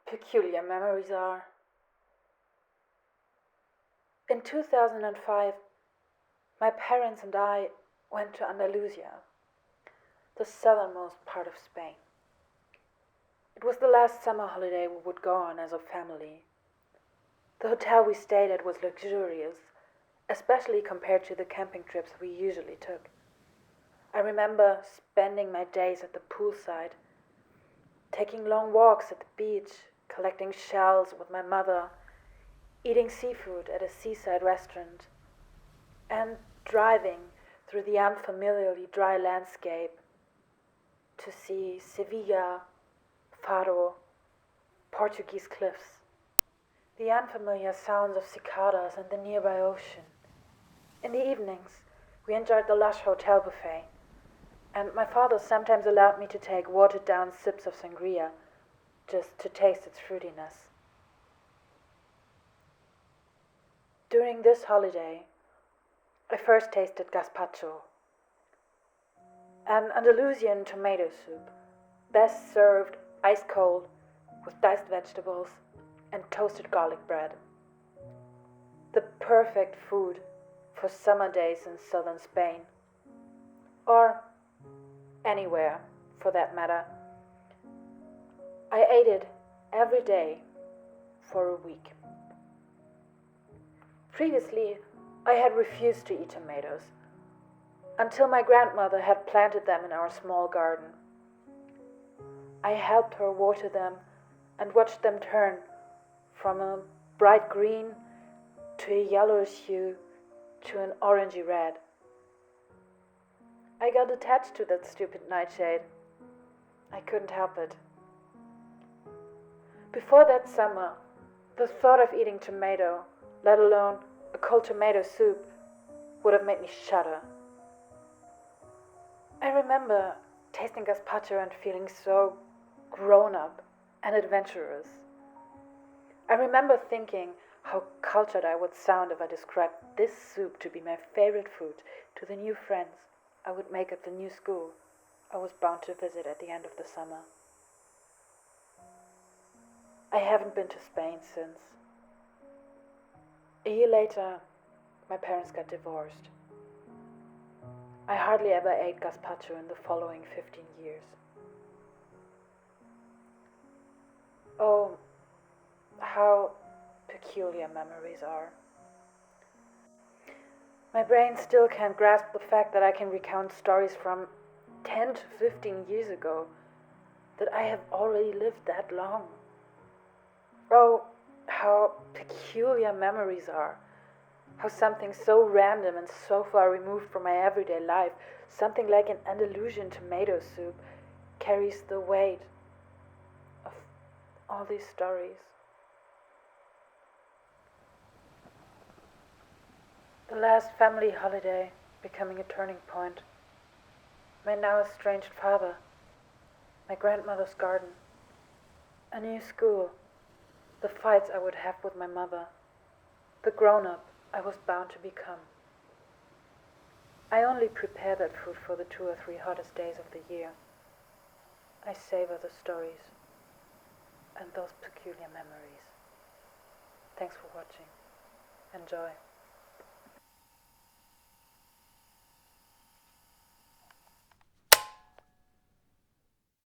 peculiar memories are. In 2005, my parents and I went to Andalusia, the southernmost part of Spain. It was the last summer holiday we would go on as a family. The hotel we stayed at was luxurious, especially compared to the camping trips we usually took. I remember spending my days at the poolside, taking long walks at the beach, collecting shells with my mother, eating seafood at a seaside restaurant, and driving through the unfamiliarly dry landscape to see Sevilla, Faro, Portuguese cliffs, the unfamiliar sounds of cicadas and the nearby ocean. In the evenings, we enjoyed the lush hotel buffet, and my father sometimes allowed me to take watered-down sips of sangria just to taste its fruitiness. During this holiday, I first tasted gazpacho, an Andalusian tomato soup, best served ice cold with diced vegetables and toasted garlic bread. The perfect food for summer days in southern Spain, or anywhere for that matter. I ate it every day for a week. Previously, I had refused to eat tomatoes until my grandmother had planted them in our small garden. I helped her water them and watched them turn from a bright green to a yellowish hue to an orangey red. I got attached to that stupid nightshade. I couldn't help it. Before that summer, the thought of eating tomato, let alone a cold tomato soup, would have made me shudder. I remember tasting gazpacho and feeling so grown up and adventurous. I remember thinking how cultured I would sound if I described this soup to be my favorite food to the new friends I would make at the new school I was bound to visit at the end of the summer. I haven't been to Spain since. A year later, my parents got divorced. I hardly ever ate gazpacho in the following 15 years. Oh, how peculiar memories are. My brain still can't grasp the fact that I can recount stories from 10 to 15 years ago, that I have already lived that long. Oh, how peculiar memories are. How something so random and so far removed from my everyday life, something like an Andalusian tomato soup, carries the weight of all these stories. The last family holiday becoming a turning point. My now estranged father, my grandmother's garden, a new school, the fights I would have with my mother, the grown-up I was bound to become. I only prepare that food for the 2 or 3 hottest days of the year. I savor the stories and those peculiar memories. Thanks for watching. Enjoy.